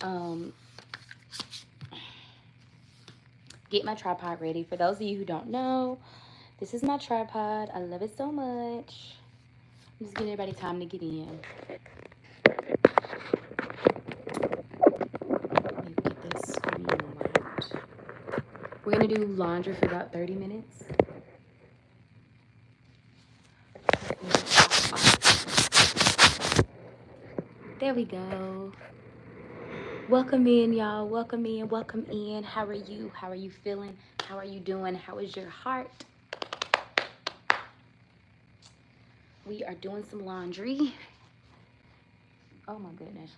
um, get my tripod ready. For those of you who don't know, this is my tripod. I love it so much. I'm just giving everybody time to get in. Let me get this screen right. We're gonna do laundry for about 30 minutes. There we go. Welcome in, y'all. Welcome in. Welcome in. How are you? How are you feeling? How are you doing? How is your heart? We are doing some laundry. Oh my goodness.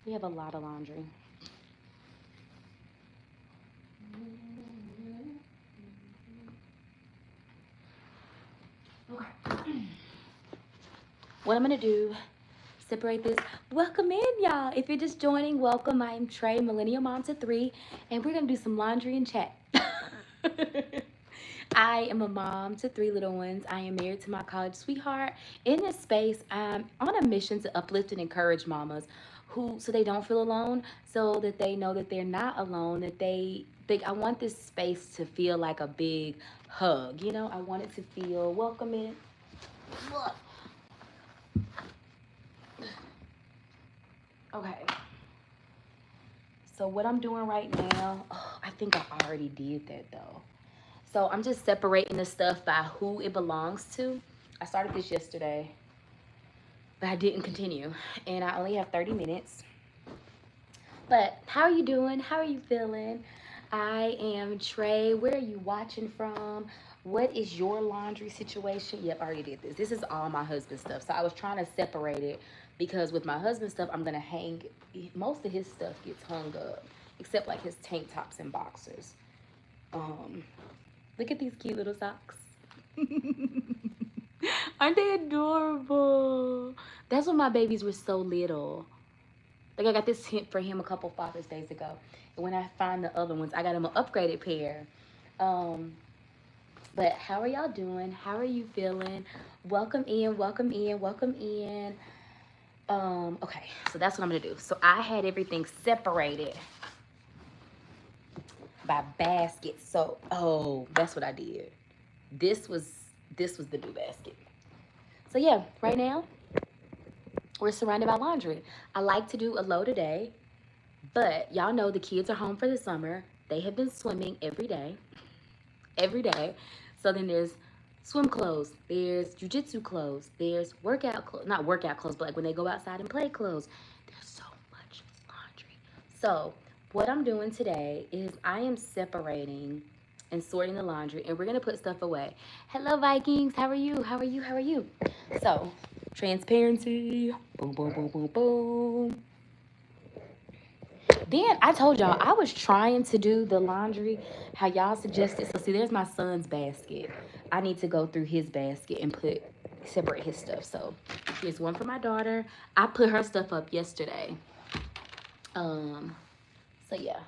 We have a lot of laundry. Okay. What I'm gonna do, separate this. Welcome in, y'all. If you're just joining, welcome. I'm Trey, millennial mom to 3, and we're gonna do some laundry and chat. I am a mom to 3 little ones. I am married to my college sweetheart. In this space, I'm on a mission to uplift and encourage mamas so they don't feel alone, so that they know that they're not alone, that I want this space to feel like a big hug. You know, I want it to feel welcoming. Okay. So what I'm doing right now, I think I already did that though. So I'm just separating the stuff by who it belongs to. I started this yesterday, but I didn't continue. And I only have 30 minutes. But how are you doing? How are you feeling? I am Trey. Where are you watching from? What is your laundry situation? Yep, I already did this. This is all my husband's stuff. So I was trying to separate it because with my husband's stuff, I'm going to hang, most of his stuff gets hung up, except like his tank tops and boxers. Look at these cute little socks. Aren't they adorable? That's when my babies were so little. Like I got this hint for him a couple Father's Days ago. And when I find the other ones, I got him an upgraded pair. But how are y'all doing? How are you feeling? Welcome in, welcome in, welcome in. Okay, so that's what I'm gonna do. So I had everything separated by baskets. So, that's what I did. This was the new basket. So yeah, right now we're surrounded by laundry. I like to do a load a day, but y'all know the kids are home for the summer. They have been swimming every day. Every day. So then there's swim clothes, there's jujitsu clothes, there's workout clothes, not workout clothes, but like when they go outside and play clothes. There's so much laundry. So what I'm doing today is I am separating and sorting the laundry, and we're gonna put stuff away. Hello Vikings, how are you? How are you? How are you? So transparency, boom, boom, boom, boom, boom. Then I told y'all I was trying to do the laundry how y'all suggested. So see, there's my son's basket. I need to go through his basket and separate his stuff. So here's one for my daughter. I put her stuff up yesterday. So yeah.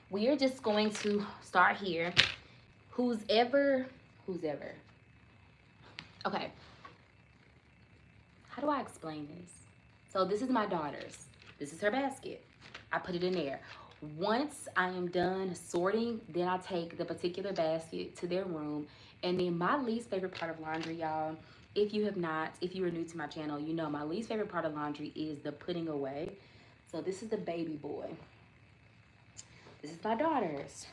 We are just going to start here. Who's ever. Okay. How do I explain this? So this is my daughter's. This is her basket. I put it in there. Once I am done sorting, then I take the particular basket to their room. And then my least favorite part of laundry, y'all, if you are new to my channel, you know my least favorite part of laundry is the putting away. So this is the baby boy. This is my daughter's.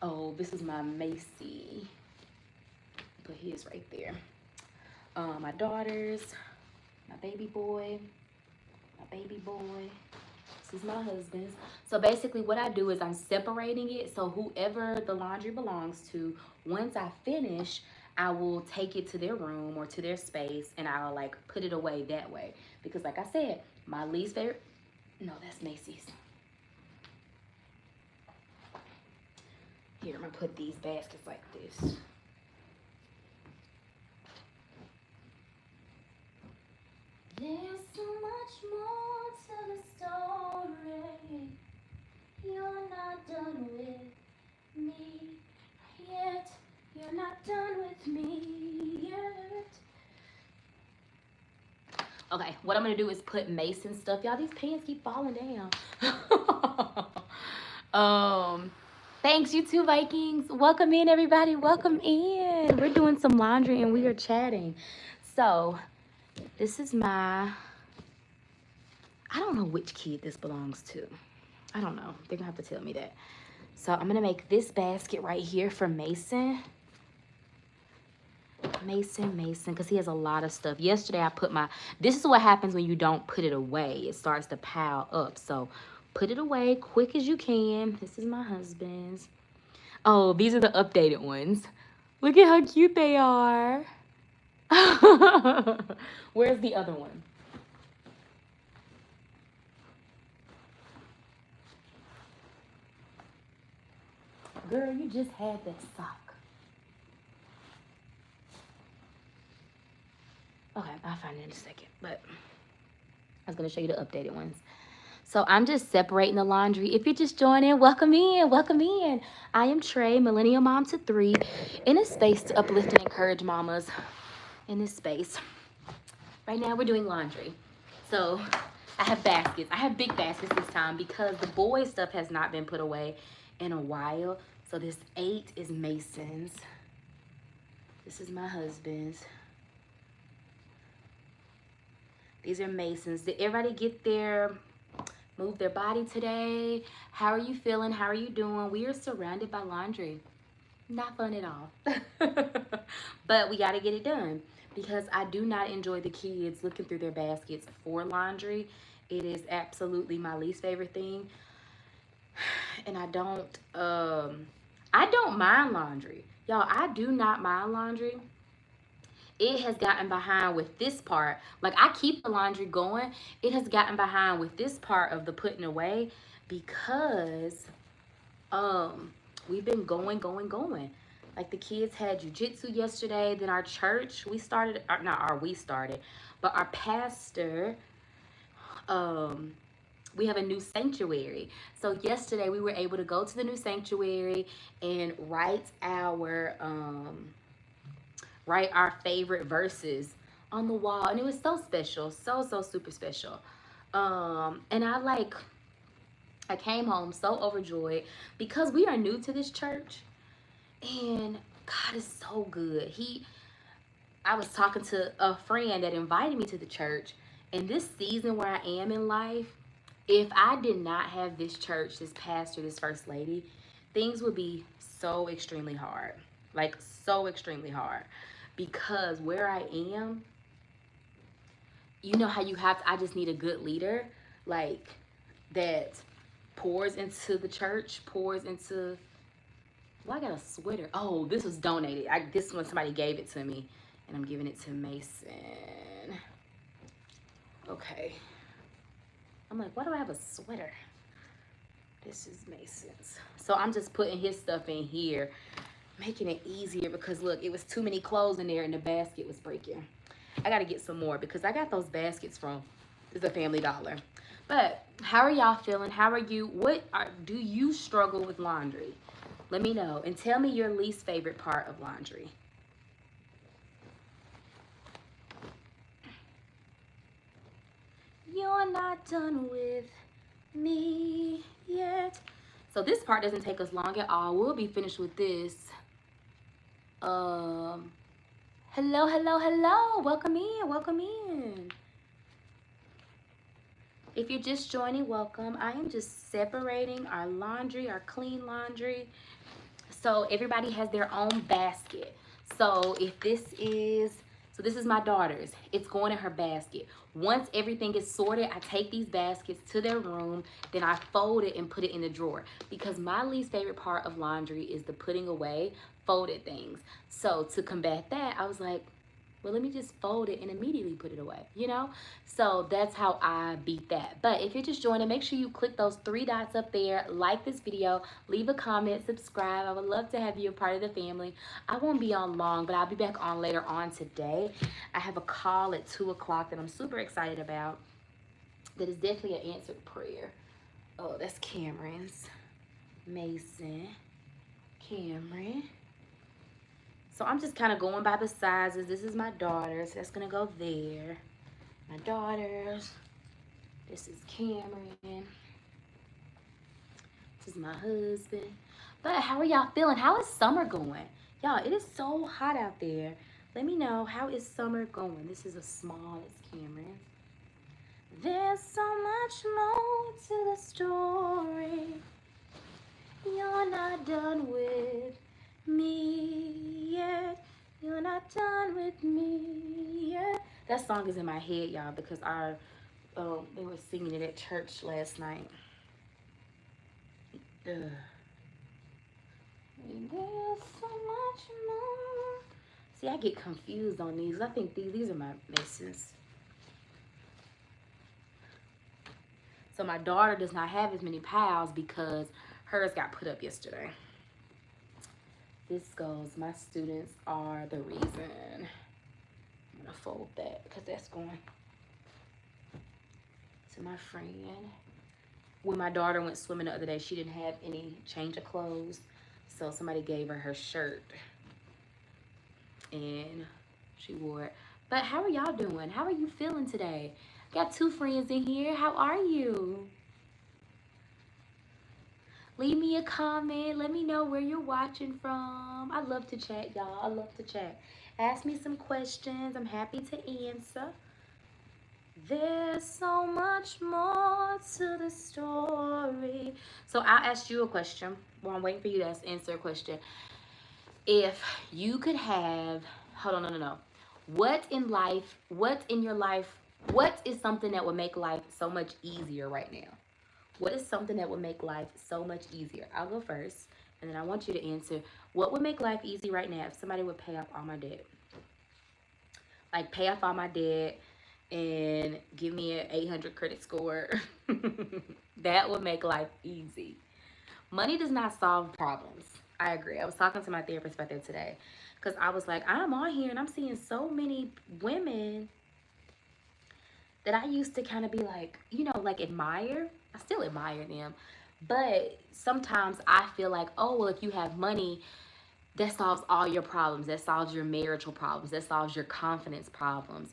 Oh, this is my Macy. Put his right there. My daughter's, my baby boy. This is my husband's. So basically what I do is I'm separating it. So whoever the laundry belongs to, once I finish, I will take it to their room or to their space and I'll like put it away that way. Because like I said, my least favorite, no, that's Macy's. Here, I'm gonna put these baskets like this. There's so much more to the story. You're not done with me yet. You're not done with me yet. Okay, what I'm gonna do is put Mason stuff. Y'all, these pants keep falling down. Thanks, you two Vikings. Welcome in, everybody. Welcome in. We're doing some laundry and we are chatting. So, this is my, I don't know which kid this belongs to. I don't know. They're gonna have to tell me that. So, I'm gonna make this basket right here for Mason. Mason, because he has a lot of stuff. Yesterday, I put my, this is what happens when you don't put it away. It starts to pile up. So, put it away quick as you can. This is my husband's. Oh, these are the updated ones. Look at how cute they are. Where's the other one? Girl, you just had that sock. Okay, I'll find it in a second. But I was going to show you the updated ones. So I'm just separating the laundry. If you're just joining, welcome in, welcome in. I am Trey, millennial mom to 3, in a space to uplift and encourage mamas in this space. Right now we're doing laundry. So I have baskets. I have big baskets this time because the boy stuff has not been put away in a while. So this 8 is Mason's. This is my husband's. These are Mason's. Did everybody get their, move their body today? How are you feeling? How are you doing? We are surrounded by laundry. Not fun at all. But we got to get it done because I do not enjoy the kids looking through their baskets for laundry. It is absolutely my least favorite thing. And I don't mind laundry. Y'all, I do not mind laundry. It has gotten behind with this part. Like, I keep the laundry going. It has gotten behind with this part of the putting away because we've been going. Like, the kids had jujitsu yesterday. Then our church, we started, but our pastor, we have a new sanctuary. So yesterday we were able to go to the new sanctuary and write our favorite verses on the wall, and it was so special, so super special. And I came home so overjoyed because we are new to this church, and God is so good. I was talking to a friend that invited me to the church, and this season where I am in life, if I did not have this church, this pastor, this first lady, things would be so extremely hard. Like, so extremely hard. Because where I am, you know how I just need a good leader, like, that pours into the church, pours into, well, I got a sweater. Oh, this was donated. This one, somebody gave it to me, and I'm giving it to Mason. Okay. I'm like, why do I have a sweater? This is Mason's. So I'm just putting his stuff in here, making it easier because, look, it was too many clothes in there and the basket was breaking. I got to get some more because I got those baskets from the Family Dollar. But how are y'all feeling? How are you? Do you struggle with laundry? Let me know. And tell me your least favorite part of laundry. You're not done with me yet. So this part doesn't take us long at all. We'll be finished with this. Hello. Welcome in. If you're just joining, welcome. I am just separating our laundry, our clean laundry. So everybody has their own basket. So this is my daughter's. It's going in her basket. Once everything is sorted, I take these baskets to their room. Then I fold it and put it in the drawer. Because my least favorite part of laundry is the putting away folded things. So to combat that, I was like, well, let me just fold it and immediately put it away, you know? So that's how I beat that. But if you're just joining, make sure you click those 3 dots up there, like this video, leave a comment, subscribe. I would love to have you a part of the family. I won't be on long, but I'll be back on later on today. I have a call at 2 o'clock that I'm super excited about. That is definitely an answered prayer. Oh, that's Cameron's. Mason. Cameron. So I'm just kind of going by the sizes. This is my daughter's. That's going to go there. my daughters. This is Cameron. This is my husband. But how are y'all feeling? How is summer going? Y'all, it is so hot out there. Let me know, how is summer going? This is a small, it's Cameron's. There's so much more to the story. You're not done with me yet. You're not done with me yet. That song is in my head, y'all, because they were singing it at church last night. Ugh. There's so much more. See, I get confused on these. I think these are my messes. So my daughter does not have as many pals because hers got put up yesterday. This goes, my students are the reason. I'm gonna fold that because that's going to my friend. When my daughter went swimming the other day, she didn't have any change of clothes. So somebody gave her shirt and she wore it. But how are y'all doing? How are you feeling today? Got two friends in here. How are you? Leave me a comment. Let me know where you're watching from. I love to chat, y'all. I love to chat. Ask me some questions. I'm happy to answer. There's so much more to the story. So I'll ask you a question. Well, I'm waiting for you to answer a question. If you could have, hold on, no. What in your life, what is something that would make life so much easier right now? What is something that would make life so much easier? I'll go first, and then I want you to answer, what would make life easy right now if somebody would pay off all my debt? Like, pay off all my debt and give me an 800 credit score. That would make life easy. Money does not solve problems. I agree. I was talking to my therapist about that today. Because I was like, I'm on here and I'm seeing so many women that I used to kind of be like, like admire. I still admire them. But sometimes I feel like, oh, well, if you have money, that solves all your problems. That solves your marital problems. That solves your confidence problems.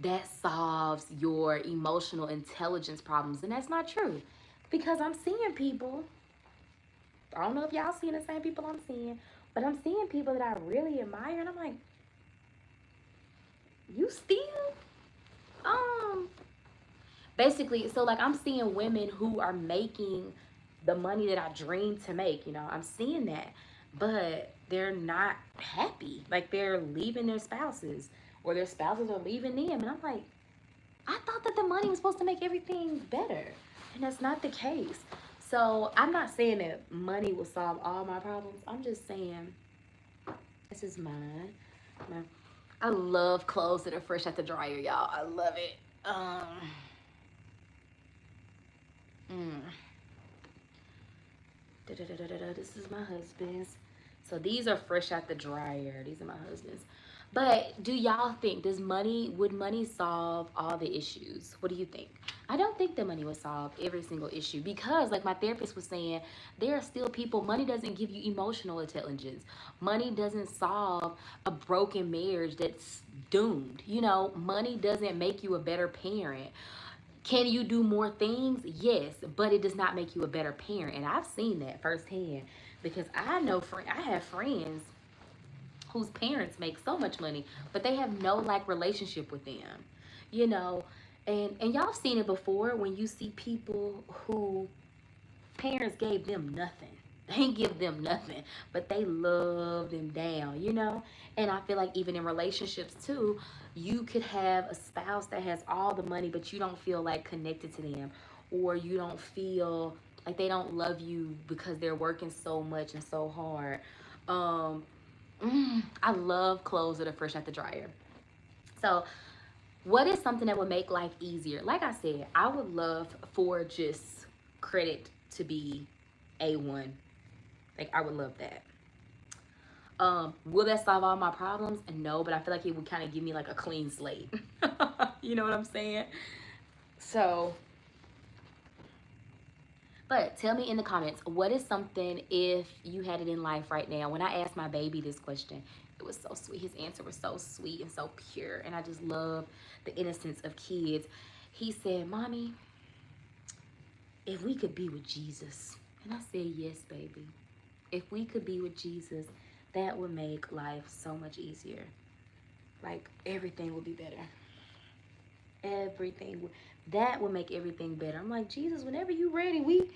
That solves your emotional intelligence problems. And that's not true. Because I'm seeing people, I don't know if y'all seeing the same people I'm seeing, but I'm seeing people that I really admire, and I'm like, you still? Basically, so like I'm seeing women who are making the money that I dream to make, I'm seeing that, but they're not happy. Like, they're leaving their spouses, or their spouses are leaving them, and I'm like, I thought that the money was supposed to make everything better, and that's not the case. So I'm not saying that money will solve all my problems. I'm just saying, this is mine. I love clothes that are fresh at the dryer, y'all. I love it. This is my husband's. So these are fresh out the dryer. These are my husband's. But do y'all think, would money solve all the issues? What do you think? I don't think that money would solve every single issue, because like my therapist was saying, there are still people, money doesn't give you emotional intelligence. Money doesn't solve a broken marriage that's doomed. Money doesn't make you a better parent. Can you do more things? Yes, but it does not make you a better parent. And I've seen that firsthand, because I have friends whose parents make so much money, but they have no relationship with them, and y'all seen it before, when you see people who parents gave them nothing. They didn't give them nothing, but they love them down, and I feel like even in relationships too, you could have a spouse that has all the money, but you don't feel like connected to them, or you don't feel like they don't love you because they're working so much and so hard. I love clothes that are fresh at the dryer. So what is something that would make life easier? Like I said, I would love for just credit to be A1. Like, I would love that. Will that solve all my problems? No, but I feel like it would kind of give me like a clean slate. You know what I'm saying? So, but tell me in the comments, what is something, if you had it in life right now, when I asked my baby this question, It was so sweet. His answer was so sweet and so pure. And I just love the innocence of kids. He said, Mommy, if we could be with Jesus. And I said, yes, baby. If we could be with Jesus, that would make life so much easier. Like, everything would be better. Everything. That would make everything better. I'm like, Jesus, whenever you ready, we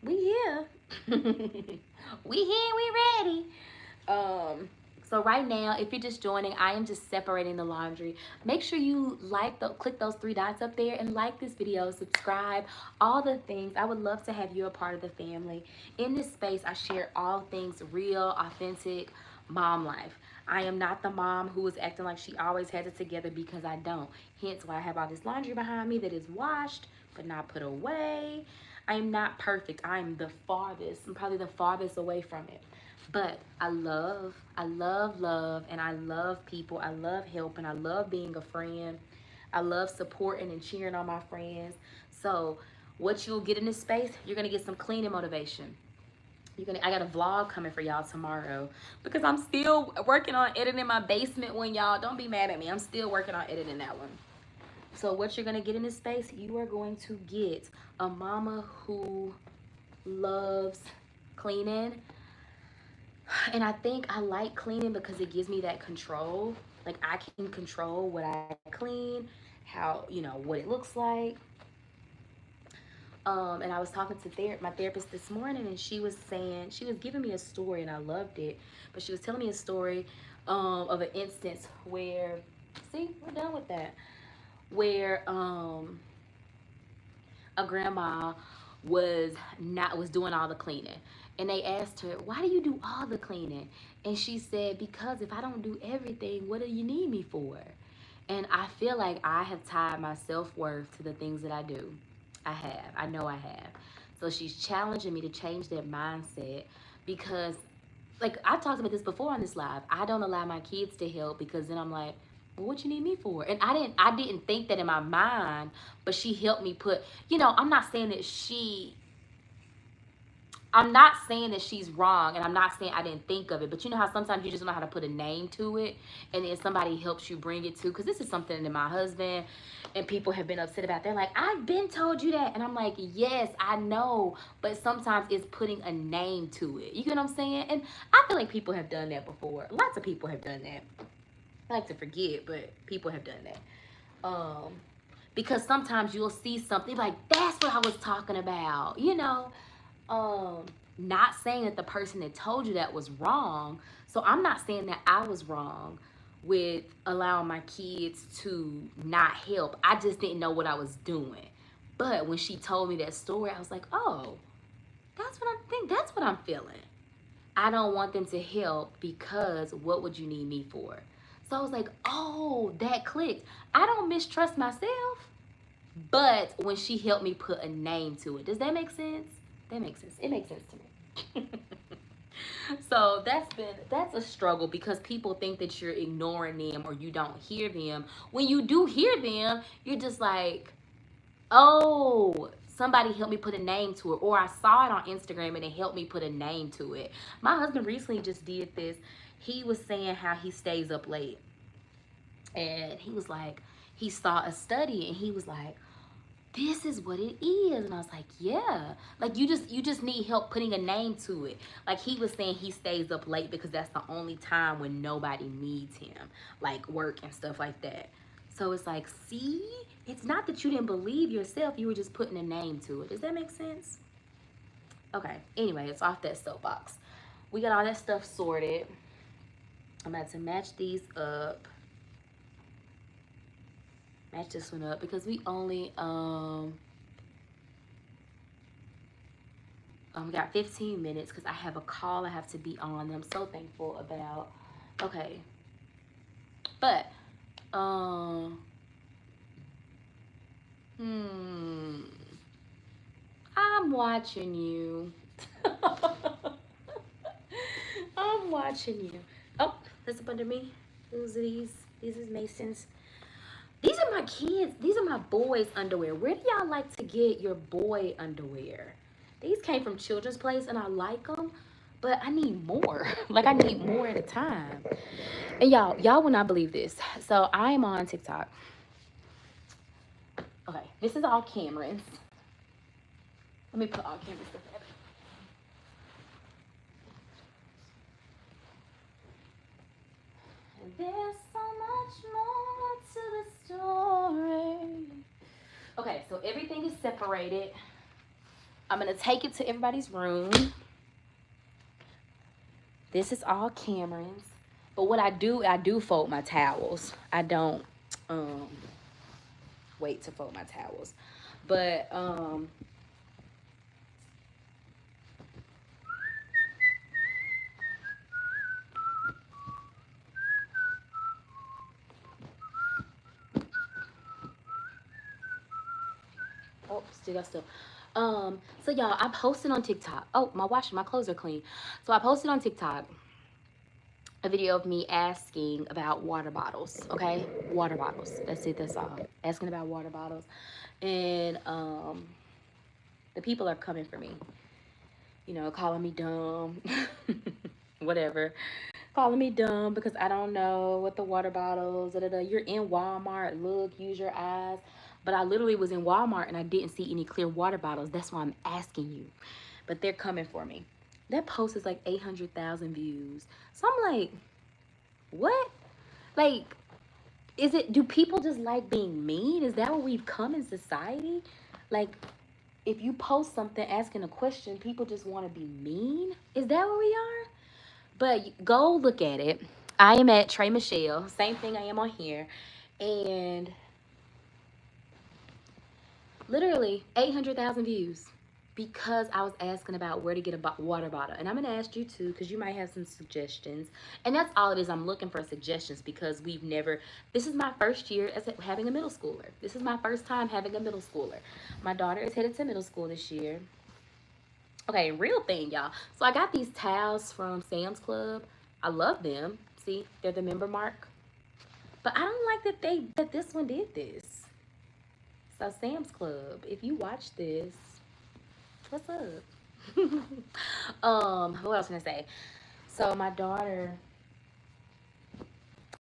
here. We here, we ready. So right now, if you're just joining, I am just separating the laundry. Make sure you click those three dots up there and like this video, subscribe, all the things. I would love to have you a part of the family. In this space, I share all things real, authentic mom life. I am not the mom who is acting like she always has it together, because I don't. Hence why I have all this laundry behind me that is washed but not put away. I am not perfect. I am the farthest. I'm probably the farthest away from it. But I love, and I love people. I love helping. I love being a friend. I love supporting and cheering on my friends. So what you'll get in this space, you're going to get some cleaning motivation. I got a vlog coming for y'all tomorrow, because I'm still working on editing my basement one, y'all. Don't be mad at me. I'm still working on editing that one. So what you're going to get in this space, you are going to get a mama who loves cleaning. And I think I like cleaning because it gives me that control. Like, I can control what I clean, how, what it looks like. And I was talking to my therapist this morning, and she was giving me a story, and I loved it. But she was telling me a story of an instance where, see, we're done with that, where a grandma was doing all the cleaning. And they asked her, why do you do all the cleaning? And she said, because if I don't do everything, what do you need me for? And I feel like I have tied my self-worth to the things that I do. I know I have. So she's challenging me to change that mindset, because, like, I've talked about this before on this live. I don't allow my kids to help, because then I'm like, well, what you need me for? And I didn't think that in my mind, but she helped me put, I'm not saying that she's wrong, and I'm not saying I didn't think of it, but you know how sometimes you just don't know how to put a name to it, and then somebody helps you bring it to, because this is something that my husband and people have been upset about. They're like, I've been told you that. And I'm like, yes, I know, but sometimes it's putting a name to it. You get what I'm saying? And I feel like people have done that before. Lots of people have done that. I like to forget, but people have done that. Because sometimes you'll see something like, that's what I was talking about, not saying that the person that told you that was wrong. So I'm not saying that I was wrong with allowing my kids to not help. I just didn't know what I was doing. But when she told me that story, I was like, oh, that's what I'm feeling. I don't want them to help, because what would you need me for? So I was like, oh, that clicked. I don't mistrust myself, but when she helped me put a name to it. Does that make sense? That makes sense. It makes sense to me. So that's a struggle, because people think that you're ignoring them or you don't hear them. When you do hear them, you're just like, oh, somebody helped me put a name to it, or I saw it on Instagram and it helped me put a name to it. My husband recently just did this. He was saying how he stays up late, and he was like, he saw a study, and he was like, this is what it is. And I was like, yeah, like you just need help putting a name to it. Like, he was saying he stays up late because that's the only time when nobody needs him, like work and stuff like that. So it's like, see, it's not that you didn't believe yourself, you were just putting a name to it. Does that make sense? Okay, anyway, it's off that soapbox. We got all that stuff sorted. I'm about to match these up. Match this one up, because we only we got 15 minutes, because I have a call I have to be on that I'm so thankful about. Okay, but I'm watching you. I'm watching you. Oh, that's up under me. These is Mason's. These are my kids. These are my boys' underwear. Where do y'all like to get your boy underwear? These came from Children's Place, and I like them, but I need more. Like, I need more at a time. And y'all will not believe this. So I am on TikTok. Okay, this is all Cameron's. Let me put all Cameron's stuff together. There's so much more to the story. Okay, so everything is separated. I'm gonna take it to everybody's room. This is all Cameron's. But what I do fold my towels. I don't wait to fold my towels. But oh, still got stuff. So y'all, I posted on TikTok. Oh, my clothes are clean. So I posted on TikTok a video of me asking about water bottles. Okay, water bottles. That's it. That's all. Asking about water bottles, and the people are coming for me. You know, calling me dumb, whatever. Calling me dumb because I don't know what the water bottles. Da, da, da. You're in Walmart. Look, use your eyes. But I literally was in Walmart and I didn't see any clear water bottles. That's why I'm asking you. But they're coming for me. That post is like 800,000 views. So I'm like, what? Like, do people just like being mean? Is that what we've come in society? Like, if you post something asking a question, people just want to be mean? Is that what we are? But go look at it. I am at Tramichalle. Same thing I am on here. And literally 800,000 views because I was asking about where to get a water bottle. And I'm going to ask you too because you might have some suggestions. And that's all it is. I'm looking for suggestions because this is my first year as having a middle schooler. This is my first time having a middle schooler. My daughter is headed to middle school this year. Okay, real thing, y'all. So I got these towels from Sam's Club. I love them. See, they're the member mark. But I don't like that this one did this. So Sam's Club, if you watch this, what's up? What else can I say? So my daughter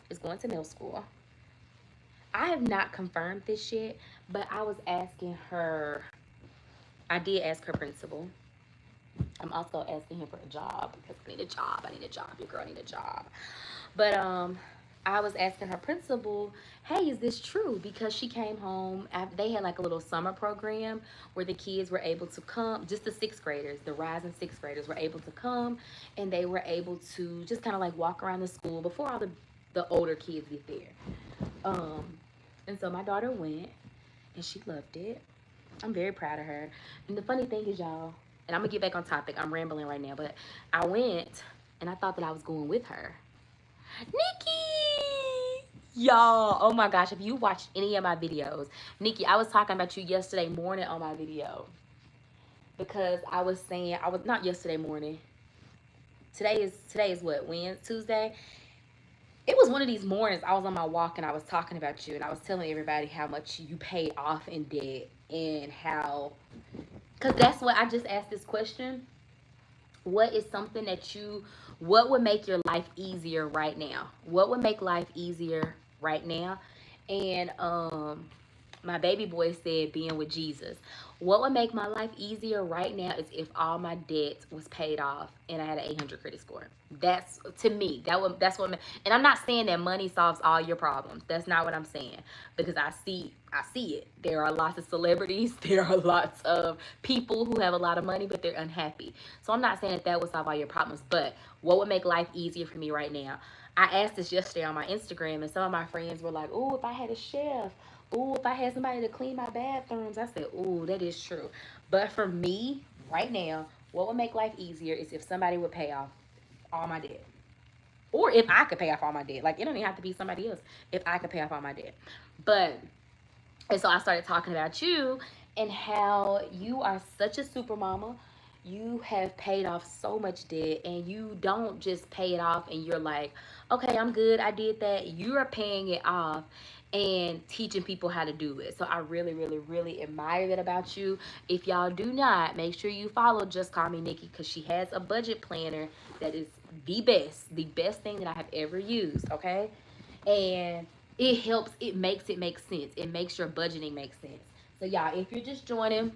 is going to middle school. I have not confirmed this yet, but I was asking her. I did ask her principal. I'm also asking him for a job because I need a job. I need a job. Your girl need a job. But I was asking her principal, hey, is this true? Because she came home. They had like a little summer program where the kids were able to come, just the sixth graders, the rising sixth graders were able to come, and they were able to just kind of like walk around the school before all the older kids get there. And so my daughter went, and she loved it. I'm very proud of her. And the funny thing is, y'all, and I'm gonna get back on topic. I'm rambling right now, but I went and I thought that I was going with her. Nikki! Y'all, oh my gosh, if you watched any of my videos, Nikki, I was talking about you yesterday morning on my video. Because I was saying, not yesterday morning. Today is what, Tuesday? It was one of these mornings I was on my walk and I was talking about you and I was telling everybody how much you paid off in debt and how, because that's what I just asked this question. What is something what would make your life easier right now? What would make life easier right now? And my baby boy said being with Jesus. What would make my life easier right now is if all my debt was paid off and I had an 800 credit score. That's, to me, that's what, and I'm not saying that money solves all your problems. That's not what I'm saying, because I see it. There are lots of celebrities. There are lots of people who have a lot of money, but they're unhappy. So I'm not saying that would solve all your problems, but what would make life easier for me right now? I asked this yesterday on my Instagram, and some of my friends were like, oh, if I had a chef. Oh, if I had somebody to clean my bathrooms. I said, oh, that is true. But for me, right now, what would make life easier is if somebody would pay off all my debt. Or if I could pay off all my debt. Like, it don't even have to be somebody else. If I could pay off all my debt. And so I started talking about you and how you are such a super mama. You have paid off so much debt, and you don't just pay it off and you're like, okay, I'm good, I did that. You're paying it off and teaching people how to do it. So I really, really, really admire that about you. If y'all do not, make sure you follow Just Call Me Nikki, because she has a budget planner that is the best thing that I have ever used, okay? And it helps, it makes it make sense. It makes your budgeting make sense. So y'all, if you're just joining,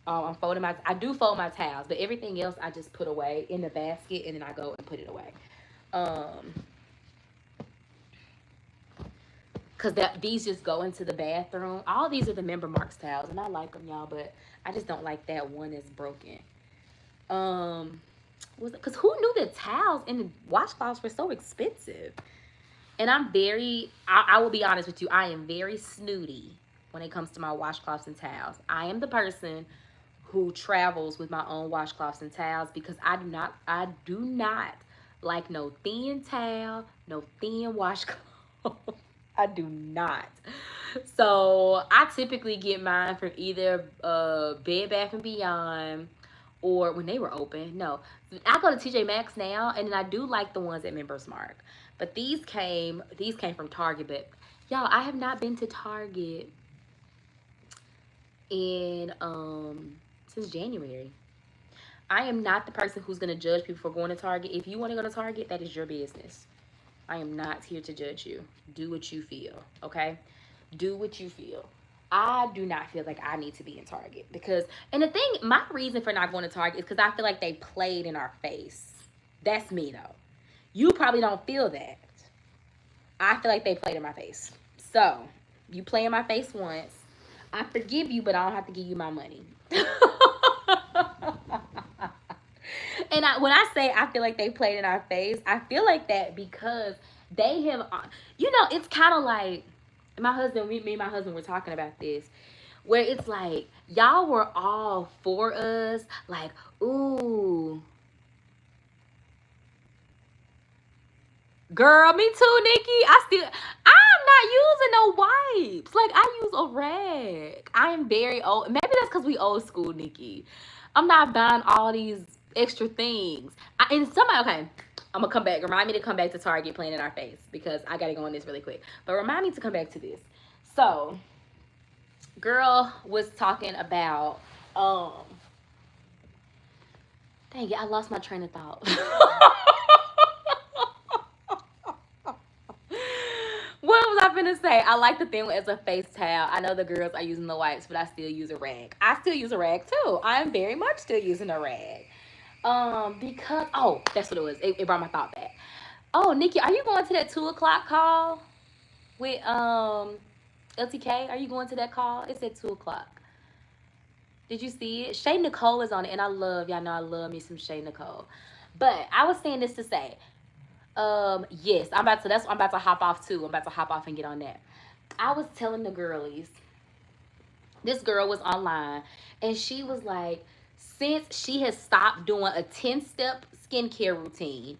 I'm folding I do fold my towels, but everything else I just put away in the basket and then I go and put it away. Because these just go into the bathroom. All these are the Member Marks towels, and I like them, y'all, but I just don't like that one that's broken. Because who knew that towels and washcloths were so expensive? And I will be honest with you, I am very snooty when it comes to my washcloths and towels. I am the person who travels with my own washcloths and towels, because I do not like no thin towel, no thin washcloth. I do not. So I typically get mine from either Bed Bath and Beyond, or when they were open. No, I go to TJ Maxx now, and then I do like the ones at Members Mark. But these came from Target. But y'all, I have not been to Target in since January. I am not the person who's gonna judge people for going to Target. If you want to go to Target, that is your business. I am not here to judge you. Do what you feel, okay? Do what you feel. I do not feel like I need to be in Target, because, and the thing, my reason for not going to Target is because I feel like they played in our face. That's me, though. You probably don't feel that. I feel like they played in my face. So, you play in my face once, I forgive you, but I don't have to give you my money. And when I say I feel like they played in our face, I feel like that because they have, it's kind of like, me and my husband were talking about this, where it's like, y'all were all for us, like, ooh. Girl, me too, Nikki. I'm not using no wipes. Like, I use a rag. I am very old. Maybe that's because we old school, Nikki. I'm not buying all these extra things. Okay, I'm gonna come back. Remind me to come back to Target playing in our face, because I gotta go on this really quick. But remind me to come back to this. So, girl was talking about, dang it, I lost my train of thought. What was I finna say? I like the thing as a face towel. I know the girls are using the wipes, but I still use a rag. I still use a rag too. I am very much still using a rag. Because, that's what it was. It brought my thought back. Oh, Nikki, are you going to that 2:00 call with LTK? Are you going to that call? It's at 2:00. Did you see it? Shay Nicole is on it, and y'all know I love me some Shay Nicole. But I was saying this to say, yes, I'm about to hop off too. I'm about to hop off and get on that. I was telling the girlies, this girl was online, and she was like, since she has stopped doing a 10-step skincare routine,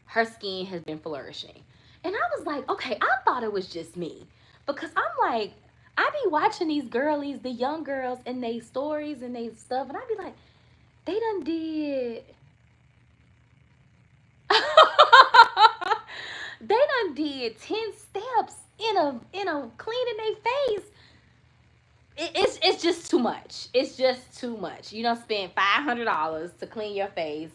her skin has been flourishing. And I was like, okay, I thought it was just me, because I'm like, I be watching these girlies, the young girls, and they stories and they stuff, and I be like, they done did they done did 10 steps in a cleaning their face. It's just too much. It's just too much. You don't spend $500 to clean your face,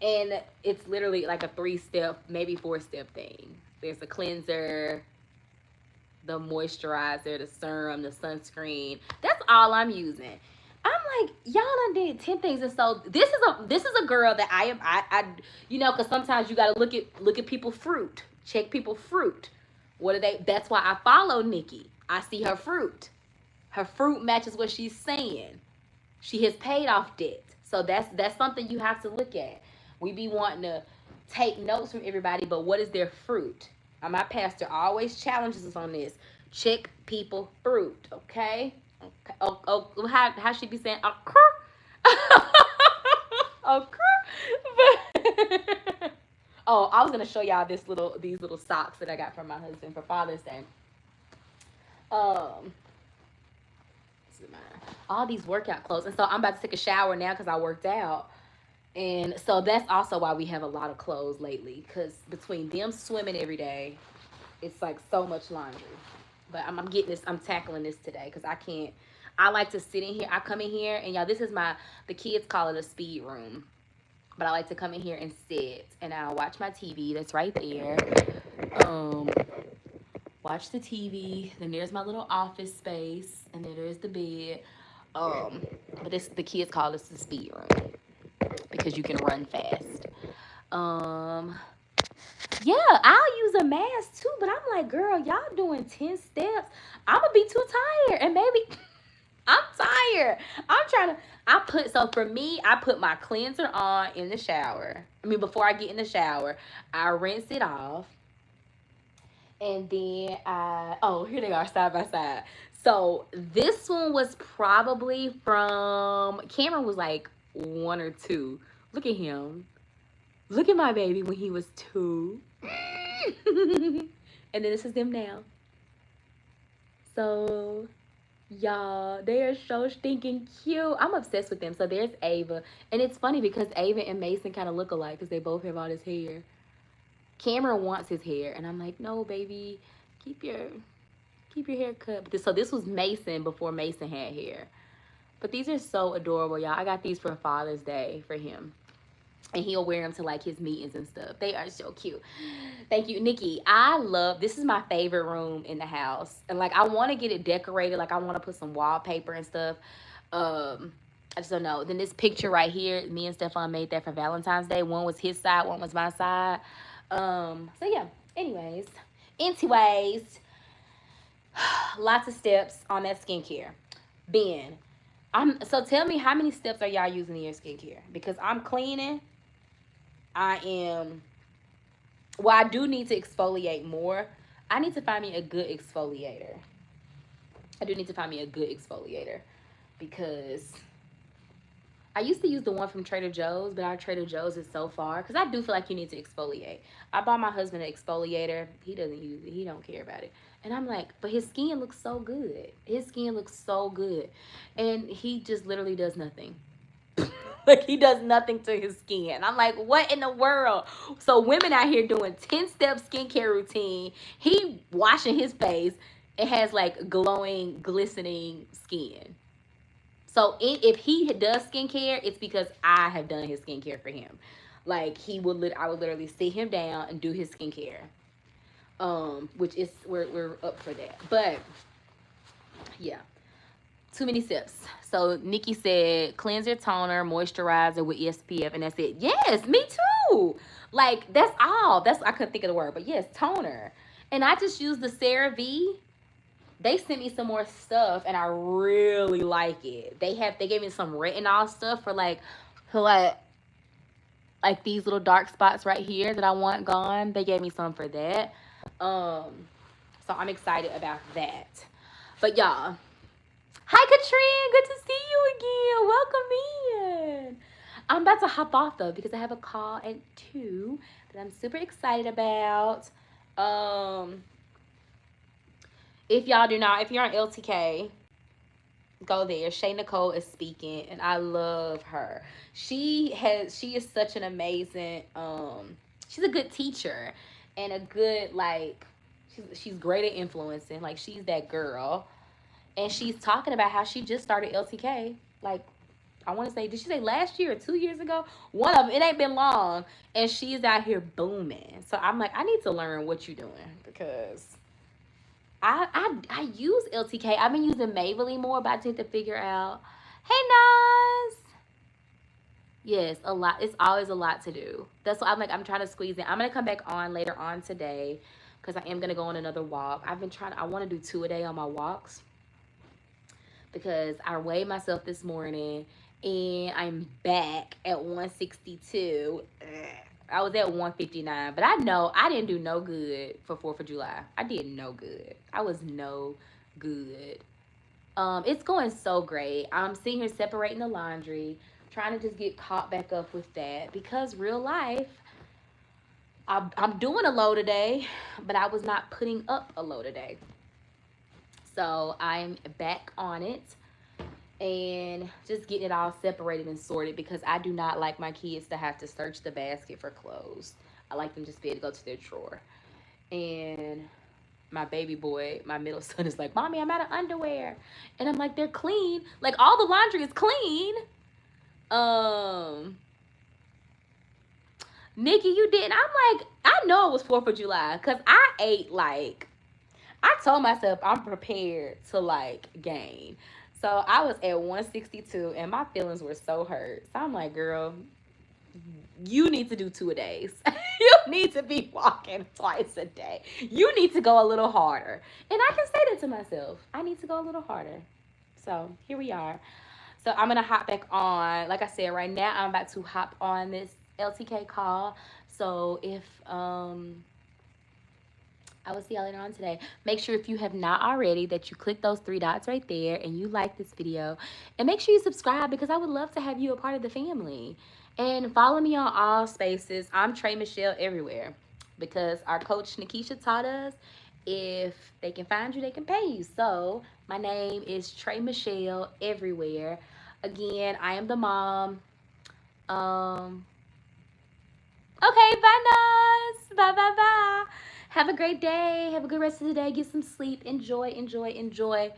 and it's literally like a 3-step, maybe 4-step thing. There's a cleanser, the moisturizer, the serum, the sunscreen. That's all I'm using. I'm like, y'all done did 10 things. And so this is a girl that I because sometimes you gotta look at people's fruit. Check people's fruit. What are they? That's why I follow Nikki. I see her fruit. Her fruit matches what she's saying. She has paid off debt. So that's something you have to look at. We be wanting to take notes from everybody, but what is their fruit? My pastor always challenges us on this. Check people fruit, okay? Okay. Oh, how she be saying? Oh, I was gonna show y'all these little socks that I got from my husband for Father's Day. All these workout clothes, and so I'm about to take a shower now because I worked out, and so that's also why we have a lot of clothes lately. Because between them swimming every day, It's like so much laundry. But I'm getting this, I'm tackling this today because I can't. I like to sit in here. I come in here and y'all, this is the kids call it a speed room. But I like to come in here and sit and I'll watch my TV that's right there. Um, watch the TV. Then there's my little office space, and then there's the bed. But this the kids call this the speed room because you can run fast. Um, yeah, I'll use a mask too, but I'm like, girl, y'all doing 10 steps. I'm gonna be too tired, and maybe I'm tired. I'm trying to. So for me, I put my cleanser on in the shower. I mean, before I get in the shower, I rinse it off. And then here they are side by side. So this one was probably from, Cameron was like 1 or 2. Look at him. Look at my baby when he was 2. And then this is them now. So y'all, they are so stinking cute. I'm obsessed with them. So there's Ava. And it's funny because Ava and Mason kind of look alike because they both have all this hair. Cameron wants his hair, and I'm like, no, baby, keep your hair cut. So this was Mason before Mason had hair. But these are so adorable, y'all. I got these for Father's Day for him, and he'll wear them to like his meetings and stuff. They are so cute. Thank you, Nikki. This is my favorite room in the house, and like I want to get it decorated. Like I want to put some wallpaper and stuff. I just don't know. Then this picture right here, me and Stefan made that for Valentine's Day. One was his side, one was my side. So yeah, anyways, lots of steps on that skincare. Ben, so tell me, how many steps are y'all using in your skincare? Because I'm cleaning. I do need to exfoliate more. I need to find me a good exfoliator. Because I used to use the one from Trader Joe's, but our Trader Joe's is so far. Because I do feel like you need to exfoliate. I bought my husband an exfoliator. He doesn't use it. He don't care about it. And I'm like, but his skin looks so good. And he just literally does nothing. Like, he does nothing to his skin. I'm like, what in the world? So women out here doing 10-step skincare routine. He washing his face. It has like glowing, glistening skin. So if he does skincare, it's because I have done his skincare for him. Like I would literally sit him down and do his skincare. Which is we're up for that. But yeah, too many steps. So Nikki said cleanser, toner, moisturizer with SPF, and that's it. Yes, me too. Like that's all. I couldn't think of the word, but yes, toner. And I just use the CeraVe. They sent me some more stuff, and I really like it. They gave me some retinol stuff for like these little dark spots right here that I want gone. They gave me some for that. So I'm excited about that. But y'all, hi Katrine, good to see you again. Welcome in. I'm about to hop off though because I have a call at 2 that I'm super excited about. If you're on LTK, go there. Shay Nicole is speaking, and I love her. She is such an amazing, she's a good teacher, and a good, like, she's great at influencing. Like, she's that girl. And she's talking about how she just started LTK, like, I want to say, did she say last year or 2 years ago? One of them, it ain't been long, and she's out here booming. So I'm like, I need to learn what you're doing, because I use LTK. I've been using Maybelline more, but I just need to figure out. Hey, Nas. Yes, a lot. It's always a lot to do. That's why I'm trying to squeeze in. I'm going to come back on later on today because I am going to go on another walk. I want to do 2 a day on my walks because I weighed myself this morning and I'm back at 162. I was at 159, but I know I didn't do no good for 4th of July. I did no good. I was no good. It's going so great. I'm sitting here separating the laundry, trying to just get caught back up with that because real life, I'm doing a load a day, but I was not putting up a load a day. So I'm back on it and just getting it all separated and sorted because I do not like my kids to have to search the basket for clothes. I like them just to be able to go to their drawer. And my baby boy, my middle son, is like, Mommy, I'm out of underwear. And I'm like, they're clean. Like, all the laundry is clean. Nikki, you didn't. I'm like, I know it was 4th of July because I ate like, I told myself I'm prepared to like gain. So I was at 162 and my feelings were so hurt. So I'm like, girl, you need to do 2 a days. You need to be walking twice a day. You need to go a little harder. And I can say that to myself. I need to go a little harder. So here we are. So I'm gonna hop back on. Like I said, right now I'm about to hop on this LTK call. So if I will see y'all later on today. Make sure if you have not already that you click those 3 dots right there and you like this video. And make sure you subscribe because I would love to have you a part of the family. And follow me on all spaces. I'm Tra Michalle everywhere because our coach Nikisha taught us if they can find you, they can pay you. So my name is Tra Michalle everywhere. Again, I am the mom. Okay, bye, Nas. Bye, bye, bye. Have a great day. Have a good rest of the day. Get some sleep. Enjoy, enjoy, enjoy.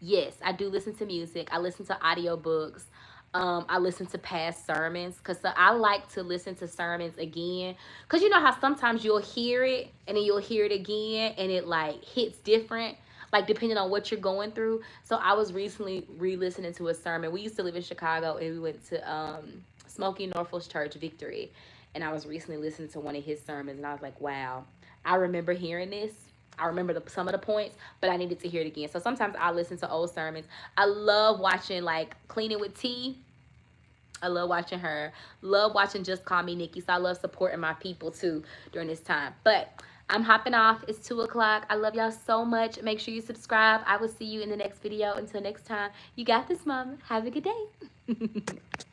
Yes, I do listen to music. I listen to audiobooks. I listen to past sermons because I like to listen to sermons again. Because you know how sometimes you'll hear it and then you'll hear it again and it like hits different, like depending on what you're going through. So I was recently re-listening to a sermon. We used to live in Chicago and we went to Smoky Norfolk Church Victory. And I was recently listening to one of his sermons and I was like, wow, I remember hearing this. I remember some of the points, but I needed to hear it again. So sometimes I listen to old sermons. I love watching like Cleaning with T. I love watching her. Love watching Just Call Me Nikki. So I love supporting my people too during this time. But I'm hopping off. It's 2 o'clock. I love y'all so much. Make sure you subscribe. I will see you in the next video. Until next time, you got this, mama. Have a good day.